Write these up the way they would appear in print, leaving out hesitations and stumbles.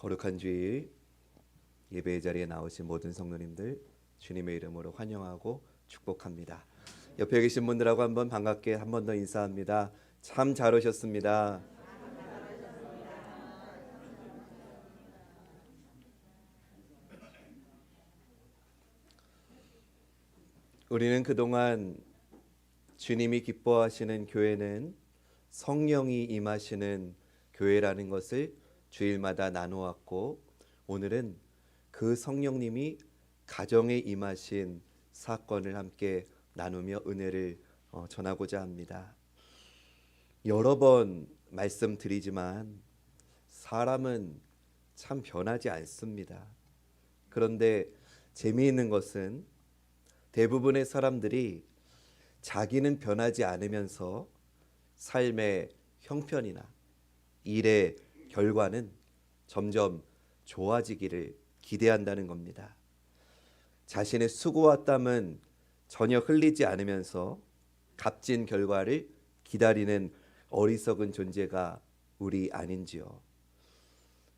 거룩한 주일 예배의 자리에 나오신 모든 성도님들 주님의 이름으로 환영하고 축복합니다. 옆에 계신 분들하고 한번 반갑게 한 번 더 인사합니다. 참 잘 오셨습니다. 우리는 그동안 주님이 기뻐하시는 교회는 성령이 임하시는 교회라는 것을 주일마다 나누었고, 오늘은 그 성령님이 가정에 임하신 사건을 함께 나누며 은혜를 전하고자 합니다. 여러 번 말씀드리지만 사람은 참 변하지 않습니다. 그런데 재미있는 것은 대부분의 사람들이 자기는 변하지 않으면서 삶의 형편이나 일의 결과는 점점 좋아지기를 기대한다는 겁니다. 자신의 수고와 땀은 전혀 흘리지 않으면서 값진 결과를 기다리는 어리석은 존재가 우리 아닌지요.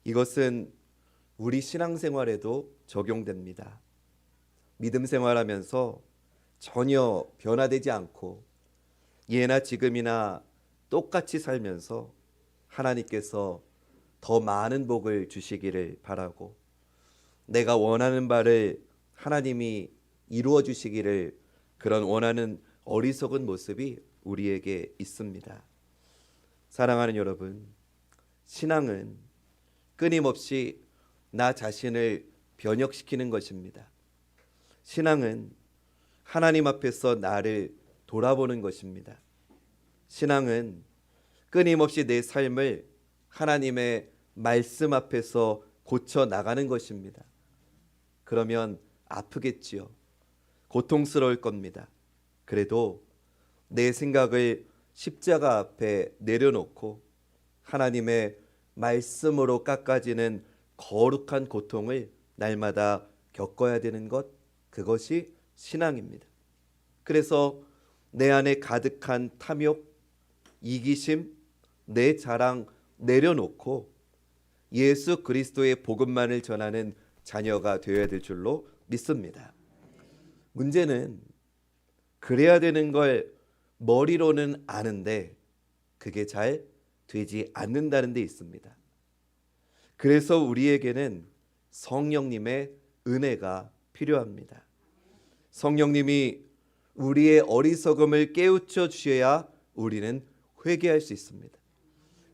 이것은 우리 신앙생활에도 적용됩니다. 믿음 생활하면서 전혀 변화되지 않고 예나 지금이나 똑같이 살면서 하나님께서 더 많은 복을 주시기를 바라고, 내가 원하는 바를 하나님이 이루어 주시기를 그런 원하는 어리석은 모습이 우리에게 있습니다. 사랑하는 여러분, 신앙은 끊임없이 나 자신을 변혁시키는 것입니다. 신앙은 하나님 앞에서 나를 돌아보는 것입니다. 신앙은 끊임없이 내 삶을 하나님의 말씀 앞에서 고쳐 나가는 것입니다. 그러면 아프겠지요. 고통스러울 겁니다. 그래도 내 생각을 십자가 앞에 내려놓고 하나님의 말씀으로 깎아지는 거룩한 고통을 날마다 겪어야 되는 것, 그것이 신앙입니다. 그래서 내 안에 가득한 탐욕, 이기심, 내 자랑 내려놓고 예수 그리스도의 복음만을 전하는 자녀가 되어야 될 줄로 믿습니다. 문제는 그래야 되는 걸 머리로는 아는데 그게 잘 되지 않는다는 데 있습니다. 그래서 우리에게는 성령님의 은혜가 필요합니다. 성령님이 우리의 어리석음을 깨우쳐 주셔야 우리는 회개할 수 있습니다.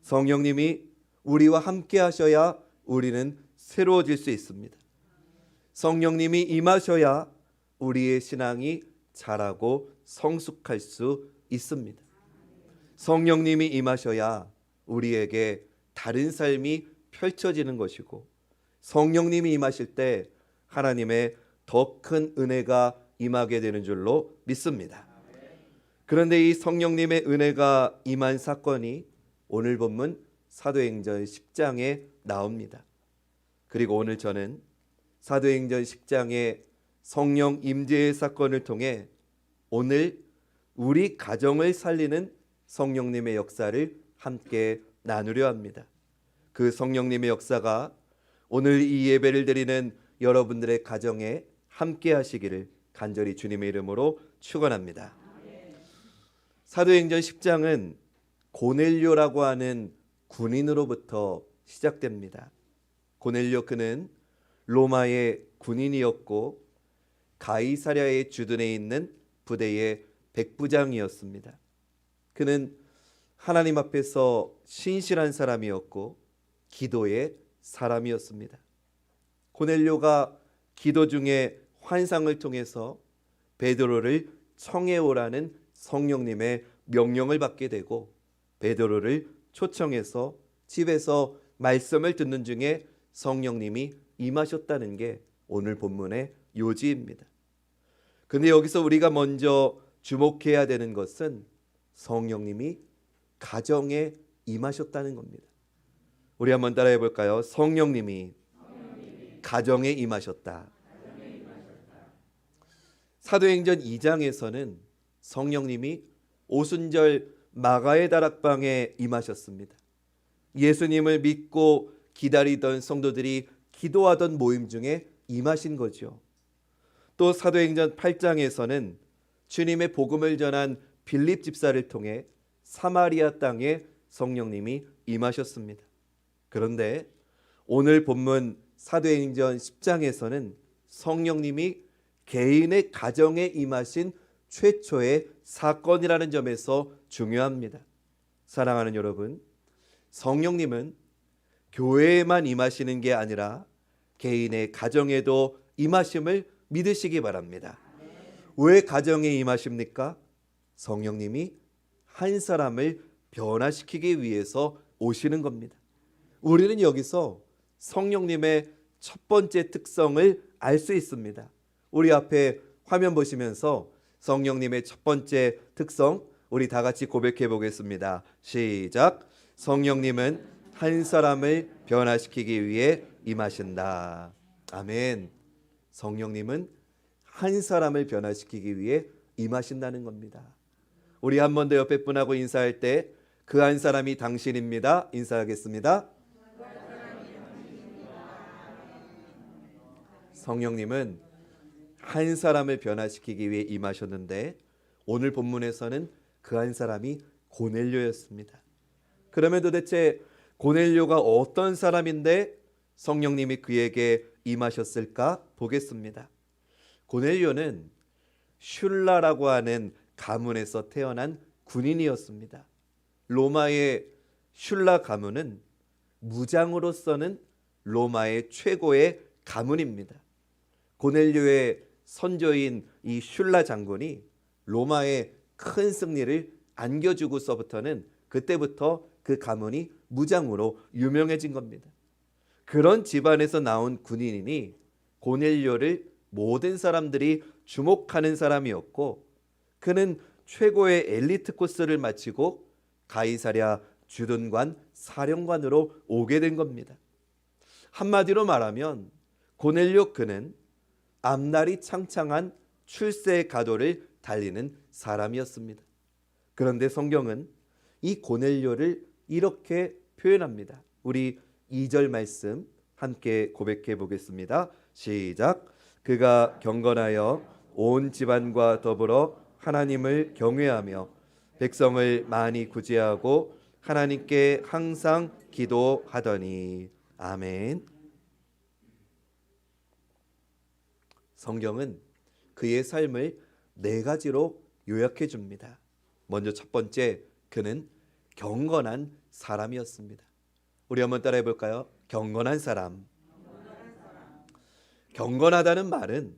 성령님이 우리와 함께 하셔야 우리는 새로워질 수 있습니다. 성령님이 임하셔야 우리의 신앙이 자라고 성숙할 수 있습니다. 성령님이 임하셔야 우리에게 다른 삶이 펼쳐지는 것이고, 성령님이 임하실 때 하나님의 더 큰 은혜가 임하게 되는 줄로 믿습니다. 그런데 이 성령님의 은혜가 임한 사건이 오늘 본문 사도행전 10장에 나옵니다. 그리고 오늘 저는 사도행전 10장의 성령 임재의 사건을 통해 오늘 우리 가정을 살리는 성령님의 역사를 함께 나누려 합니다. 그 성령님의 역사가 오늘 이 예배를 드리는 여러분들의 가정에 함께 하시기를 간절히 주님의 이름으로 축원합니다. 사도행전 10장은 고넬료라고 하는 군인으로부터 시작됩니다. 고넬료, 그는 로마의 군인이었고 가이사랴의 주둔에 있는 부대의 백부장이었습니다. 그는 하나님 앞에서 신실한 사람이었고 기도의 사람이었습니다. 고넬료가 기도 중에 환상을 통해서 베드로를 청해오라는 성령님의 명령을 받게 되고, 베드로를 초청해서 집에서 말씀을 듣는 중에 성령님이 임하셨다는 게 오늘 본문의 요지입니다. 근데 여기서 우리가 먼저 주목해야 되는 것은 성령님이 가정에 임하셨다는 겁니다. 우리 한번 따라해 볼까요? 성령님이 가정에 임하셨다. 사도행전 2장에서는 성령님이 오순절 마가의 다락방에 임하셨습니다. 예수님을 믿고 기다리던 성도들이 기도하던 모임 중에 임하신 거죠. 또 사도행전 8장에서는 주님의 복음을 전한 빌립 집사를 통해 사마리아 땅에 성령님이 임하셨습니다. 그런데 오늘 본문 사도행전 10장에서는 성령님이 개인의 가정에 임하신 최초의 사건이라는 점에서 중요합니다. 사랑하는 여러분, 성령님은 교회에만 임하시는 게 아니라 개인의 가정에도 임하심을 믿으시기 바랍니다. 왜 가정에 임하십니까? 성령님이 한 사람을 변화시키기 위해서 오시는 겁니다. 우리는 여기서 성령님의 첫 번째 특성을 알 수 있습니다. 우리 앞에 화면 보시면서 성령님의 첫 번째 특성 우리 다 같이 고백해 보겠습니다. 시작. 성령님은 한 사람을 변화시키기 위해 임하신다. 아멘. 성령님은 한 사람을 변화시키기 위해 임하신다는 겁니다. 우리 한 번 더 옆에 분하고 인사할 때 그 한 사람이 당신입니다. 인사하겠습니다. 성령님은 한 사람을 변화시키기 위해 임하셨는데 오늘 본문에서는 그 한 사람이 고넬료였습니다. 그러면 도대체 고넬료가 어떤 사람인데 성령님이 그에게 임하셨을까 보겠습니다. 고넬료는 슐라라고 하는 가문에서 태어난 군인이었습니다. 로마의 슐라 가문은 무장으로서는 로마의 최고의 가문입니다. 고넬료의 선조인 이 슐라 장군이 로마의 큰 승리를 안겨주고서부터는 그때부터 그 가문이 무장으로 유명해진 겁니다. 그런 집안에서 나온 군인이니 고넬료를 모든 사람들이 주목하는 사람이었고 그는 최고의 엘리트 코스를 마치고 가이사랴 주둔관 사령관으로 오게 된 겁니다. 한마디로 말하면 고넬료 그는 앞날이 창창한 출세 가도를 달리는 사람이었습니다. 그런데 성경은 이 고넬료를 이렇게 표현합니다. 우리 2절 말씀 함께 고백해 보겠습니다. 시작. 그가 경건하여 온 집안과 더불어 하나님을 경외하며 백성을 많이 구제하고 하나님께 항상 기도하더니. 아멘. 성경은 그의 삶을 4가지로 요약해 줍니다. 먼저 첫 번째, 그는 경건한 사람이었습니다. 우리 한번 따라해 볼까요? 경건한 사람. 경건하다는 말은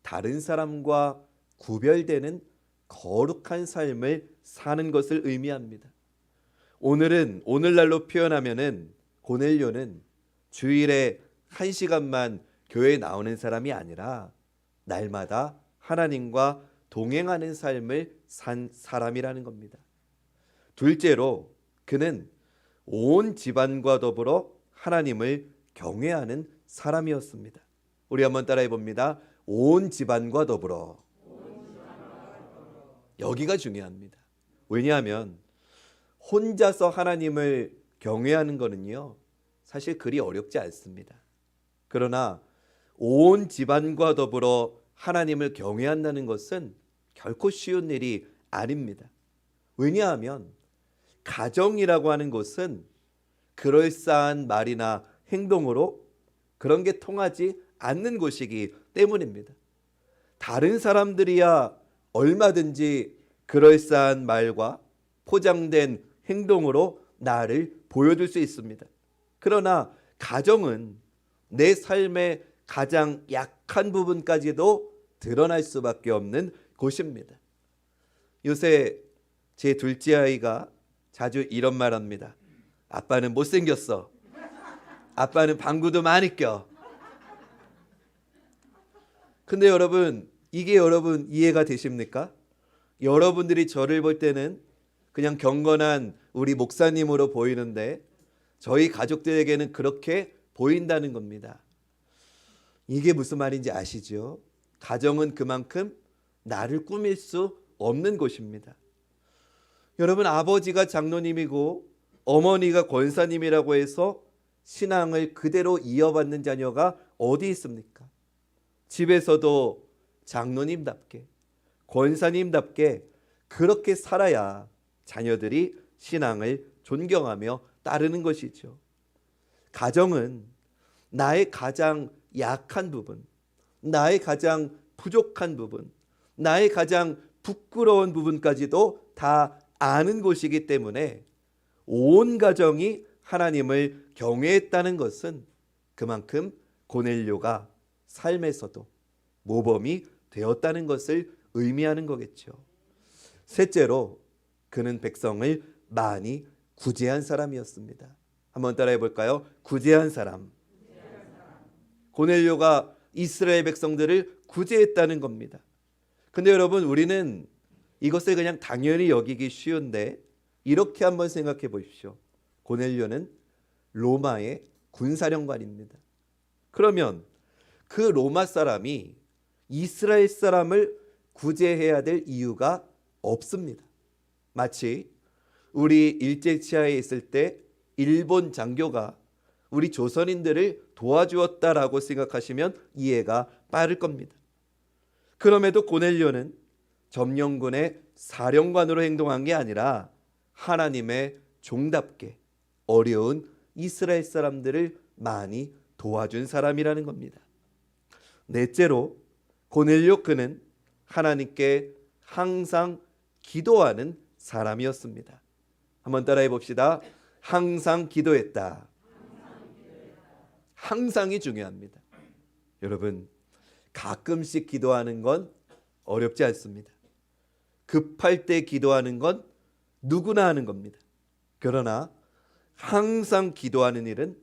다른 사람과 구별되는 거룩한 삶을 사는 것을 의미합니다. 오늘날로 표현하면은 고넬료는 주일에 1시간만 교회에 나오는 사람이 아니라 날마다 하나님과 동행하는 삶을 산 사람이라는 겁니다. 둘째로 그는 온 집안과 더불어 하나님을 경외하는 사람이었습니다. 우리 한번 따라해 봅니다. 온 집안과 더불어. 여기가 중요합니다. 왜냐하면 혼자서 하나님을 경외하는 것은요 사실 그리 어렵지 않습니다. 그러나 온 집안과 더불어 하나님을 경외한다는 것은 결코 쉬운 일이 아닙니다. 왜냐하면 가정이라고 하는 것은 그럴싸한 말이나 행동으로 그런 게 통하지 않는 곳이기 때문입니다. 다른 사람들이야 얼마든지 그럴싸한 말과 포장된 행동으로 나를 보여줄 수 있습니다. 그러나 가정은 내 삶의 가장 약한 부분까지도 드러날 수밖에 없는 곳입니다. 요새 제 둘째 아이가 자주 이런 말 합니다. 아빠는 못생겼어. 아빠는 방구도 많이 껴. 근데 여러분, 이게 여러분 이해가 되십니까? 여러분들이 저를 볼 때는 그냥 경건한 우리 목사님으로 보이는데 저희 가족들에게는 그렇게 보인다는 겁니다. 이게 무슨 말인지 아시죠? 가정은 그만큼 나를 꾸밀 수 없는 곳입니다. 여러분, 아버지가 장로님이고 어머니가 권사님이라고 해서 신앙을 그대로 이어받는 자녀가 어디 있습니까? 집에서도 장로님답게, 권사님답게 그렇게 살아야 자녀들이 신앙을 존경하며 따르는 것이죠. 가정은 나의 가장 약한 부분, 나의 가장 부족한 부분, 나의 가장 부끄러운 부분까지도 다 아는 곳이기 때문에 온 가정이 하나님을 경외했다는 것은 그만큼 고넬료가 삶에서도 모범이 되었다는 것을 의미하는 거겠죠. 셋째로 그는 백성을 많이 구제한 사람이었습니다. 한번 따라해 볼까요? 구제한 사람. 고넬료가 이스라엘 백성들을 구제했다는 겁니다. 근데 여러분, 우리는 이것을 그냥 당연히 여기기 쉬운데 이렇게 한번 생각해 보십시오. 고넬료는 로마의 군사령관입니다. 그러면 그 로마 사람이 이스라엘 사람을 구제해야 될 이유가 없습니다. 마치 우리 일제치하에 있을 때 일본 장교가 우리 조선인들을 도와주었다라고 생각하시면 이해가 빠를 겁니다. 그럼에도 고넬료는 점령군의 사령관으로 행동한 게 아니라 하나님의 종답게 어려운 이스라엘 사람들을 많이 도와준 사람이라는 겁니다. 넷째로 고넬료 그는 하나님께 항상 기도하는 사람이었습니다. 한번 따라해 봅시다. 항상 기도했다. 항상이 중요합니다. 여러분, 가끔씩 기도하는 건 어렵지 않습니다. 급할 때 기도하는 건 누구나 하는 겁니다. 그러나 항상 기도하는 일은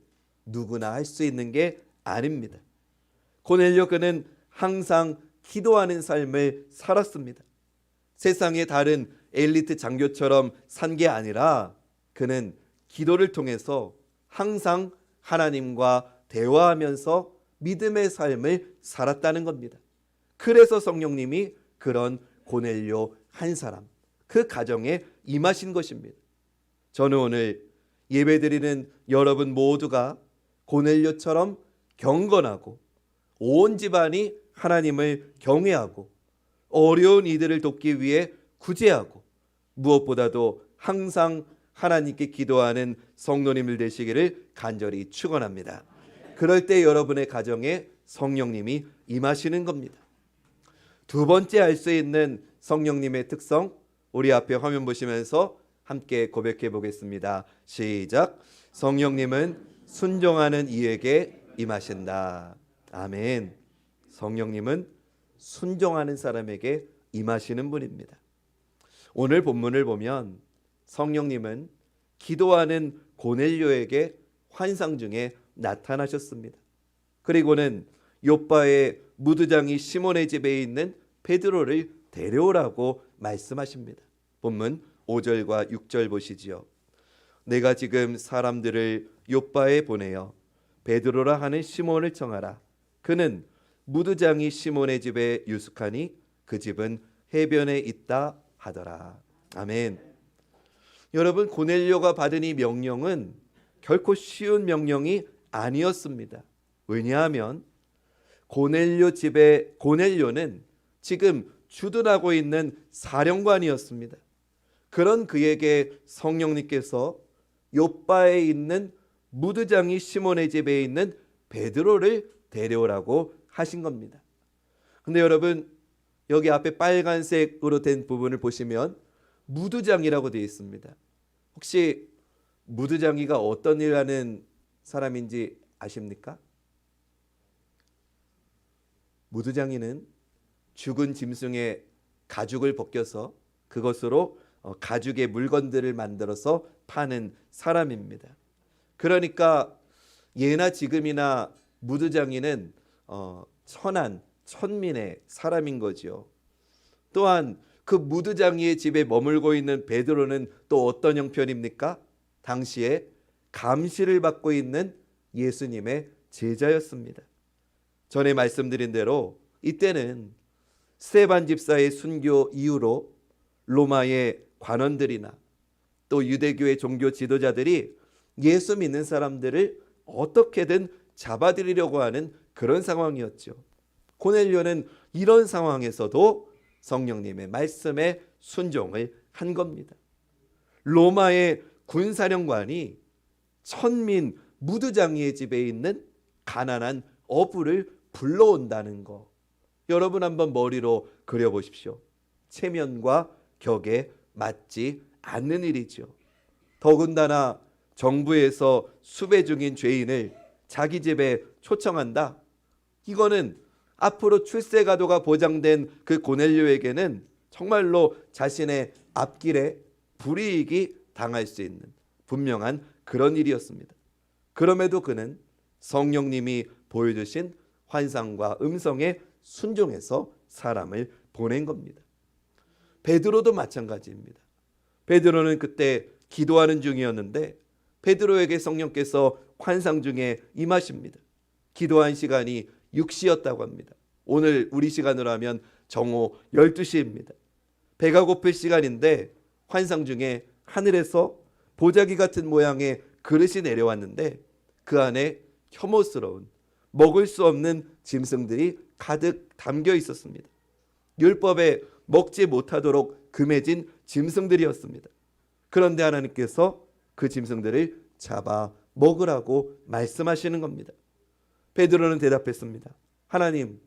누구나 할 수 있는 게 아닙니다. 고넬료 그는 항상 기도하는 삶을 살았습니다. 세상의 다른 엘리트 장교처럼 산 게 아니라 그는 기도를 통해서 항상 하나님과 대화하면서 믿음의 삶을 살았다는 겁니다. 그래서 성령님이 그런 고넬료 한 사람, 그 가정에 임하신 것입니다. 저는 오늘 예배드리는 여러분 모두가 고넬료처럼 경건하고 온 집안이 하나님을 경외하고 어려운 이들을 돕기 위해 구제하고 무엇보다도 항상 하나님께 기도하는 성도님들 되시기를 간절히 축원합니다. 그럴 때 여러분의 가정에 성령님이 임하시는 겁니다. 두 번째 알 수 있는 성령님의 특성, 우리 앞에 화면 보시면서 함께 고백해 보겠습니다. 시작. 성령님은 순종하는 이에게 임하신다. 아멘. 성령님은 순종하는 사람에게 임하시는 분입니다. 오늘 본문을 보면 성령님은 기도하는 고넬료에게 환상 중에 나타나셨습니다. 그리고는 요바의 무두장이 시몬의 집에 있는 베드로를 데려오라고 말씀하십니다. 본문 5절과 6절 보시지요. 내가 지금 사람들을 요바에 보내어 베드로라 하는 시몬을 청하라. 그는 무두장이 시몬의 집에 유숙하니 그 집은 해변에 있다 하더라. 아멘. 여러분, 고넬료가 받은 이 명령은 결코 쉬운 명령이 아니었습니다. 왜냐하면 고넬료는 지금 주둔하고 있는 사령관이었습니다. 그런 그에게 성령님께서 요바에 있는 무두장이 시몬의 집에 있는 베드로를 데려오라고 하신 겁니다. 근데 여러분, 여기 앞에 빨간색으로 된 부분을 보시면 무두장이라고 되어 있습니다. 혹시 무두장이가 어떤 일을 하는 사람인지 아십니까? 무두장이는 죽은 짐승의 가죽을 벗겨서 그것으로 가죽의 물건들을 만들어서 파는 사람입니다. 그러니까 예나 지금이나 무두장이는 천민의 사람인 거죠. 또한 그 무두장이의 집에 머물고 있는 베드로는 또 어떤 형편입니까? 당시에 감시를 받고 있는 예수님의 제자였습니다. 전에 말씀드린 대로 이때는 스데반 집사의 순교 이후로 로마의 관원들이나 또 유대교의 종교 지도자들이 예수 믿는 사람들을 어떻게든 잡아들이려고 하는 그런 상황이었죠. 고넬료는 이런 상황에서도 성령님의 말씀에 순종을 한 겁니다. 로마의 군사령관이 천민 무두장이의 집에 있는 가난한 어부를 불러온다는 거, 여러분 한번 머리로 그려보십시오. 체면과 격에 맞지 않는 일이죠. 더군다나 정부에서 수배 중인 죄인을 자기 집에 초청한다. 이거는 앞으로 출세가도가 보장된 그 고넬료에게는 정말로 자신의 앞길에 불이익이 당할 수 있는 분명한 그런 일이었습니다. 그럼에도 그는 성령님이 보여주신 환상과 음성에 순종해서 사람을 보낸 겁니다. 베드로도 마찬가지입니다. 베드로는 그때 기도하는 중이었는데 베드로에게 성령께서 환상 중에 임하십니다. 기도한 시간이 6시였다고 합니다. 오늘 우리 시간으로 하면 정오 12시입니다. 배가 고플 시간인데 환상 중에 하늘에서 보자기 같은 모양의 그릇이 내려왔는데 그 안에 혐오스러운 먹을 수 없는 짐승들이 가득 담겨 있었습니다. 율법에 먹지 못하도록 금해진 짐승들이었습니다. 그런데 하나님께서 그 짐승들을 잡아 먹으라고 말씀하시는 겁니다. 베드로는 대답했습니다. 하나님,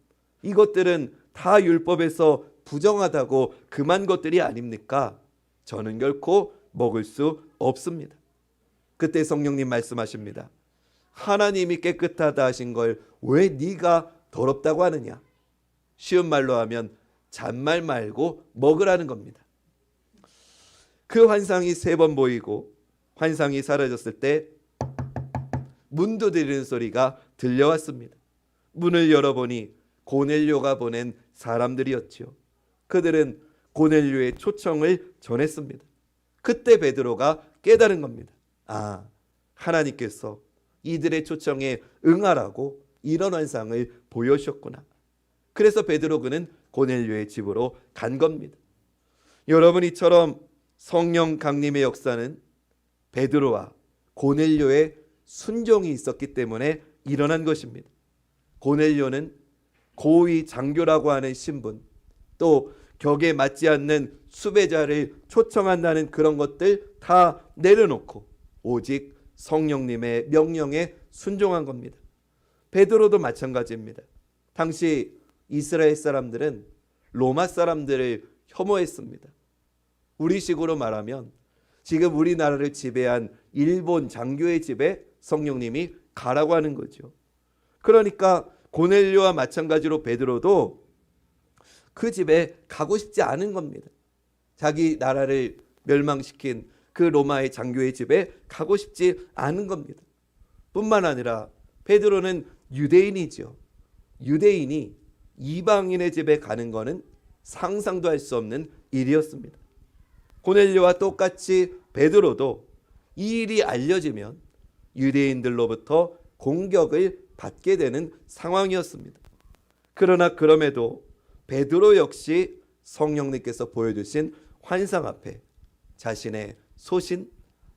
이것들은 다 율법에서 부정하다고 금한 것들이 아닙니까? 저는 결코 먹을 수 없습니다. 그때 성령님 말씀하십니다. 하나님이 깨끗하다 하신 걸 왜 네가 더럽다고 하느냐? 쉬운 말로 하면 잔말 말고 먹으라는 겁니다. 그 환상이 3번 보이고 환상이 사라졌을 때 문 두드리는 소리가 들려왔습니다. 문을 열어보니 고넬료가 보낸 사람들이었죠. 그들은 고넬료의 초청을 전했습니다. 그때 베드로가 깨달은 겁니다. 아, 하나님께서 이들의 초청에 응하라고 이런 환상을 보여주셨구나. 그래서 베드로 그는 고넬료의 집으로 간 겁니다. 여러분, 이처럼 성령 강림의 역사는 베드로와 고넬료의 순종이 있었기 때문에 일어난 것입니다. 고넬료는 고위 장교라고 하는 신분, 또 격에 맞지 않는 수배자를 초청한다는 그런 것들 다 내려놓고 오직 성령님의 명령에 순종한 겁니다. 베드로도 마찬가지입니다. 당시 이스라엘 사람들은 로마 사람들을 혐오했습니다. 우리식으로 말하면 지금 우리나라를 지배한 일본 장교의 집에 성령님이 가라고 하는 거죠. 그러니까 고넬료와 마찬가지로 베드로도 그 집에 가고 싶지 않은 겁니다. 자기 나라를 멸망시킨 그 로마의 장교의 집에 가고 싶지 않은 겁니다. 뿐만 아니라 베드로는 유대인이죠. 유대인이 이방인의 집에 가는 것은 상상도 할 수 없는 일이었습니다. 고넬료와 똑같이 베드로도 이 일이 알려지면 유대인들로부터 공격을 받게 되는 상황이었습니다. 그러나 그럼에도 베드로 역시 성령님께서 보여주신 환상 앞에 자신의 소신,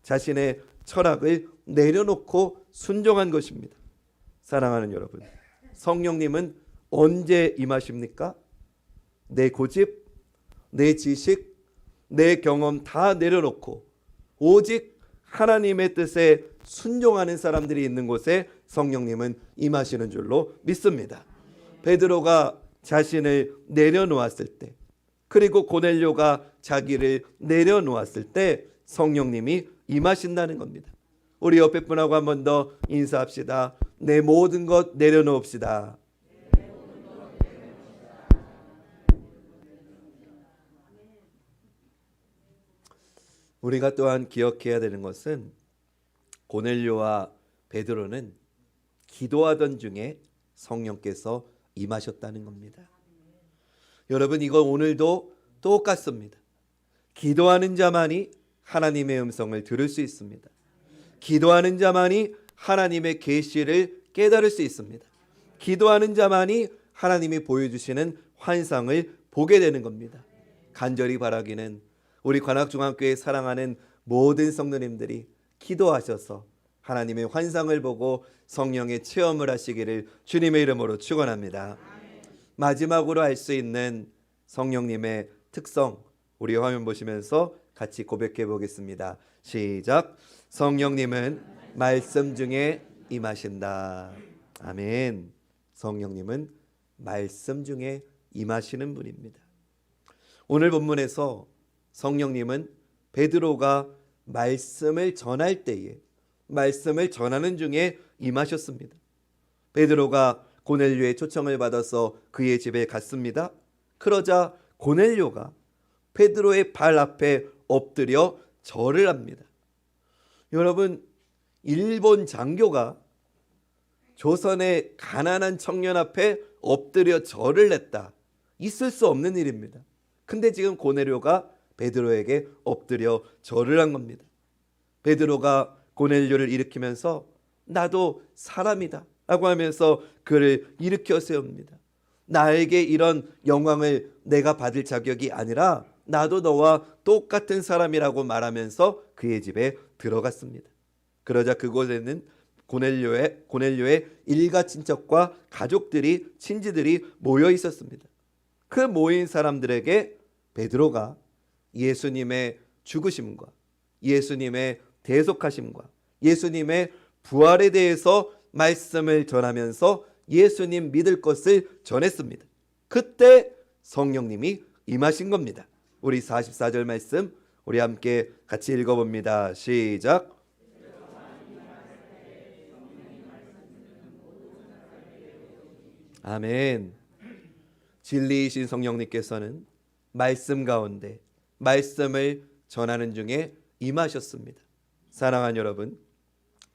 자신의 철학을 내려놓고 순종한 것입니다. 사랑하는 여러분, 성령님은 언제 임하십니까? 내 고집, 내 지식, 내 경험 다 내려놓고 오직 하나님의 뜻에 순종하는 사람들이 있는 곳에 성령님은 임하시는 줄로 믿습니다. 베드로가 자신을 내려놓았을 때, 그리고 고넬료가 자기를 내려놓았을 때 성령님이 임하신다는 겁니다. 우리 옆에 분하고 한 번 더 인사합시다. 내 모든 것 내려놓읍시다. 우리가 또한 기억해야 되는 것은 고넬료와 베드로는 기도하던 중에 성령께서 임하셨다는 겁니다. 여러분, 이거 오늘도 똑같습니다. 기도하는 자만이 하나님의 음성을 들을 수 있습니다. 기도하는 자만이 하나님의 계시를 깨달을 수 있습니다. 기도하는 자만이 하나님이 보여주시는 환상을 보게 되는 겁니다. 간절히 바라기는 우리 관악중앙교회 사랑하는 모든 성도님들이 기도하셔서 하나님의 환상을 보고 성령의 체험을 하시기를 주님의 이름으로 축원합니다. 마지막으로 알 수 있는 성령님의 특성, 우리 화면 보시면서 같이 고백해 보겠습니다. 시작. 성령님은 말씀 중에 임하신다. 아멘. 성령님은 말씀 중에 임하시는 분입니다. 오늘 본문에서 성령님은 베드로가 말씀을 전할 때에, 말씀을 전하는 중에 임하셨습니다. 베드로가 고넬료의 초청을 받아서 그의 집에 갔습니다. 그러자 고넬료가 베드로의 발 앞에 엎드려 절을 합니다. 여러분, 일본 장교가 조선의 가난한 청년 앞에 엎드려 절을 했다. 있을 수 없는 일입니다. 근데 지금 고넬료가 베드로에게 엎드려 절을 한 겁니다. 베드로가 고넬료를 일으키면서 나도 사람이다 라고 하면서 그를 일으켜 세웁니다. 나에게 이런 영광을 내가 받을 자격이 아니라 나도 너와 똑같은 사람이라고 말하면서 그의 집에 들어갔습니다. 그러자 그곳에는 고넬료의 일가 친척과 가족들이, 친지들이 모여 있었습니다. 그 모인 사람들에게 베드로가 예수님의 죽으심과 예수님의 대속하심과 예수님의 부활에 대해서 말씀을 전하면서 예수님 믿을 것을 전했습니다. 그때 성령님이 임하신 겁니다. 우리 44절 말씀 우리 함께 같이 읽어봅니다. 시작. 아멘. 진리이신 성령님께서는 말씀 가운데 말씀을 전하는 중에 임하셨습니다. 사랑하는 여러분,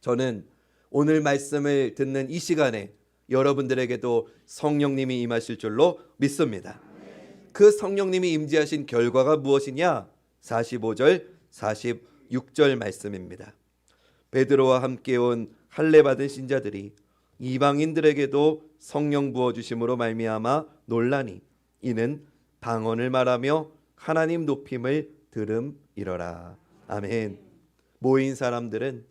저는 오늘 말씀을 듣는 이 시간에 여러분들에게도 성령님이 임하실 줄로 믿습니다. 그 성령님이 임재하신 결과가 무엇이냐? 45절, 46절 말씀입니다. 베드로와 함께 온 할례 받은 신자들이 이방인들에게도 성령 부어주심으로 말미암아 놀라니 이는 방언을 말하며 하나님 높임을 들음이러라. 아멘. 모인 사람들은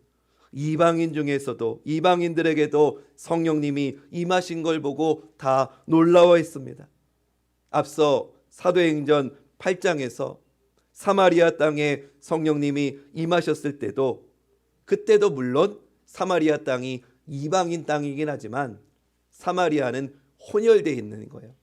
이방인 중에서도 이방인들에게도 성령님이 임하신 걸 보고 다 놀라워했습니다. 앞서 사도행전 8장에서 사마리아 땅에 성령님이 임하셨을 때도, 그때도 물론 사마리아 땅이 이방인 땅이긴 하지만 사마리아는 혼혈되어 있는 거예요.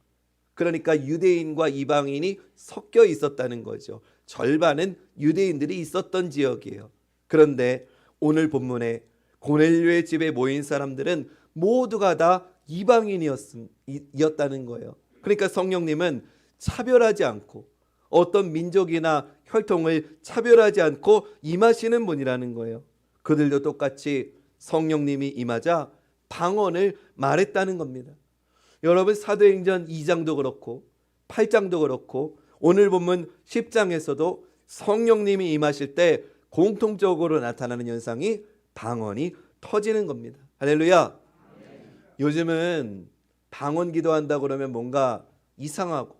그러니까 유대인과 이방인이 섞여 있었다는 거죠. 절반은 유대인들이 있었던 지역이에요. 그런데 오늘 본문에 고넬료의 집에 모인 사람들은 모두가 다 이방인이었다는 거예요. 그러니까 성령님은 차별하지 않고 어떤 민족이나 혈통을 차별하지 않고 임하시는 분이라는 거예요. 그들도 똑같이 성령님이 임하자 방언을 말했다는 겁니다. 여러분, 사도행전 2장도 그렇고 8장도 그렇고 오늘 본문 10장에서도 성령님이 임하실 때 공통적으로 나타나는 현상이 방언이 터지는 겁니다. 할렐루야. 요즘은 방언 기도한다 그러면 뭔가 이상하고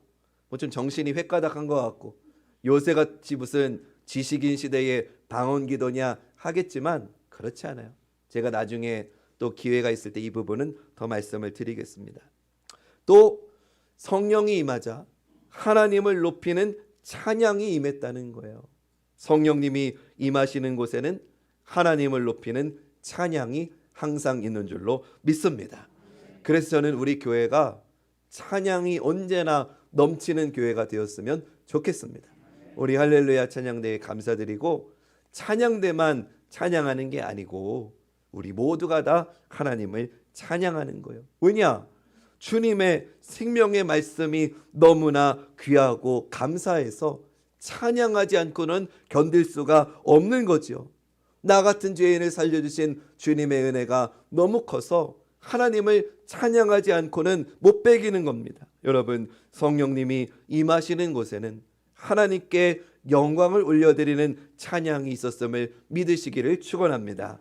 뭐 좀 정신이 획가닥한 것 같고 요새같이 무슨 지식인 시대에 방언 기도냐 하겠지만 그렇지 않아요. 제가 나중에 또 기회가 있을 때 이 부분은 더 말씀을 드리겠습니다. 또 성령이 임하자 하나님을 높이는 찬양이 임했다는 거예요. 성령님이 임하시는 곳에는 하나님을 높이는 찬양이 항상 있는 줄로 믿습니다. 그래서 저는 우리 교회가 찬양이 언제나 넘치는 교회가 되었으면 좋겠습니다. 우리 할렐루야 찬양대에 감사드리고, 찬양대만 찬양하는 게 아니고 우리 모두가 다 하나님을 찬양하는 거예요. 왜냐? 주님의 생명의 말씀이 너무나 귀하고 감사해서 찬양하지 않고는 견딜 수가 없는 거죠. 나 같은 죄인을 살려주신 주님의 은혜가 너무 커서 하나님을 찬양하지 않고는 못 배기는 겁니다. 여러분, 성령님이 임하시는 곳에는 하나님께 영광을 올려드리는 찬양이 있었음을 믿으시기를 축원합니다.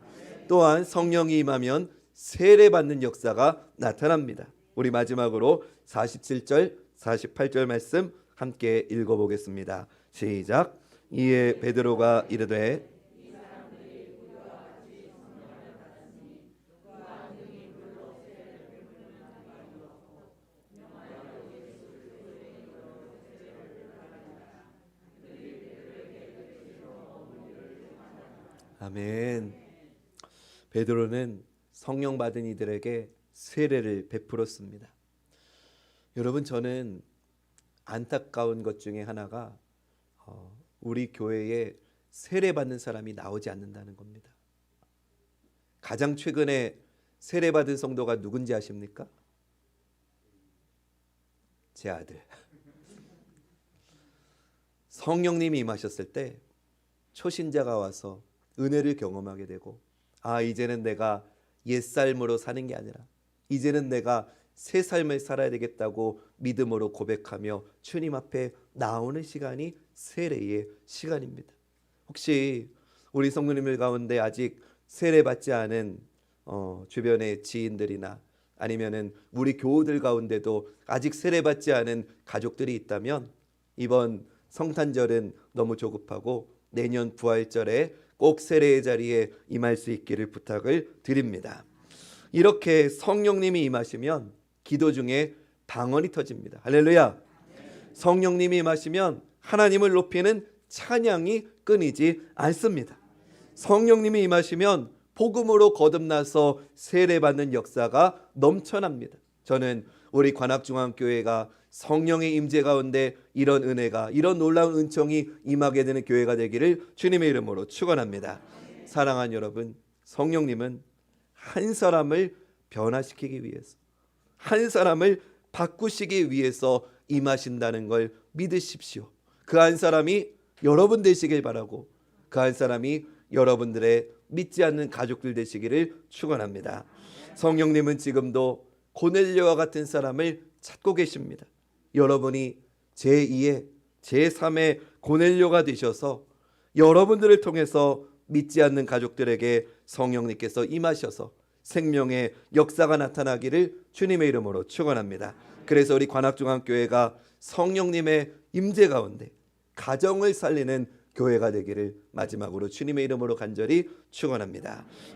또한 성령이 임하면 세례받는 역사가 나타납니다. 우리 마지막으로 47절, 48절 말씀 함께 읽어보겠습니다. 시작. 이에 베드로가 이르되 아멘. 베드로는 성령 받은 이들에게 세례를 베풀었습니다. 여러분, 저는 안타까운 것 중에 하나가 우리 교회에 세례 받는 사람이 나오지 않는다는 겁니다. 가장 최근에 세례 받은 성도가 누군지 아십니까? 제 아들. 성령님이 임하셨을 때 초신자가 와서 은혜를 경험하게 되고, 이제는 내가 옛삶으로 사는 게 아니라 이제는 내가 새 삶을 살아야 되겠다고 믿음으로 고백하며 주님 앞에 나오는 시간이 세례의 시간입니다. 혹시 우리 성도님들 가운데 아직 세례 받지 않은 주변의 지인들이나 아니면은 우리 교우들 가운데도 아직 세례 받지 않은 가족들이 있다면, 이번 성탄절은 너무 조급하고 내년 부활절에 꼭 세례의 자리에 임할 수 있기를 부탁을 드립니다. 이렇게 성령님이 임하시면 기도 중에 방언이 터집니다. 할렐루야. 성령님이 임하시면 하나님을 높이는 찬양이 끊이지 않습니다. 성령님이 임하시면 복음으로 거듭나서 세례받는 역사가 넘쳐납니다. 저는 우리 관악중앙교회가 성령의 임재 가운데 이런 은혜가, 이런 놀라운 은총이 임하게 되는 교회가 되기를 주님의 이름으로 축원합니다. 사랑하는 여러분, 성령님은 한 사람을 변화시키기 위해서, 한 사람을 바꾸시기 위해서 임하신다는 걸 믿으십시오. 그 한 사람이 여러분 되시길 바라고, 그 한 사람이 여러분들의 믿지 않는 가족들 되시기를 축원합니다. 성령님은 지금도 고넬료와 같은 사람을 찾고 계십니다. 여러분이 제2의 제3의 고넬료가 되셔서 여러분들을 통해서 믿지 않는 가족들에게 성령님께서 임하셔서 생명의 역사가 나타나기를 주님의 이름으로 축원합니다. 그래서 우리 관악중앙교회가 성령님의 임재 가운데 가정을 살리는 교회가 되기를 마지막으로 주님의 이름으로 간절히 축원합니다.